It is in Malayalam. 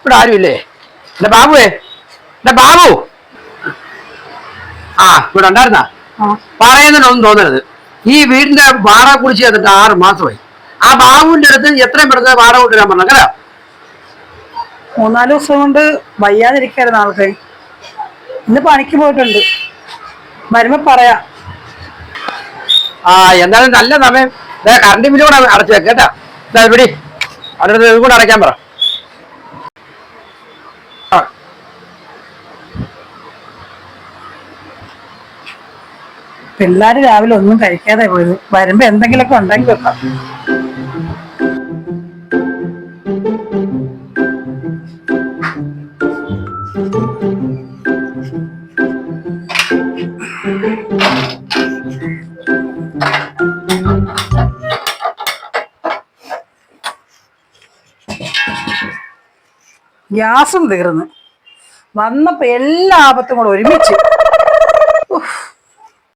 ഇവിടെ ആരുമില്ലേ? എന്റെ ബാബുവേ, എന്റെ ബാബു. ആ ഇവിടെ ഉണ്ടായിരുന്ന പറയുന്നതിനൊന്നും തോന്നരുത്. ഈ വീടിന്റെ വാടക കുടിച്ച് ചെന്നിട്ട് 6 മാസമായി. ആ ബാബുവിന്റെ അടുത്ത് എത്രയും പെട്ടെന്ന് വാടക കൊണ്ടുവരാൻ പറഞ്ഞു കേട്ടോ. 3-4 ദിവസം കൊണ്ട് വയ്യാതിരിക്കായിരുന്നു ആൾക്ക്. ഇന്ന് പണിക്ക് പോയിട്ടുണ്ട്. വരുമ്പോ പറയാ. ആ എന്നാലും നല്ല സമയം. കറണ്ട് ബില്ല് കൂടെ അടച്ചു വെക്ക് കേട്ടാ. ഇവിടെ അവരുടെ ഇത് കൂടെ അടയ്ക്കാൻ പറ. പിള്ളേര് രാവിലെ ഒന്നും കഴിക്കാതെ പോയത്. വരുമ്പോ എന്തെങ്കിലുമൊക്കെ ഉണ്ടാക്കി വെക്കാം. ഗ്യാസും തീർന്ന് വന്നപ്പോ എല്ലാ ആപത്തും കൂടെ ഒരുമിച്ച്.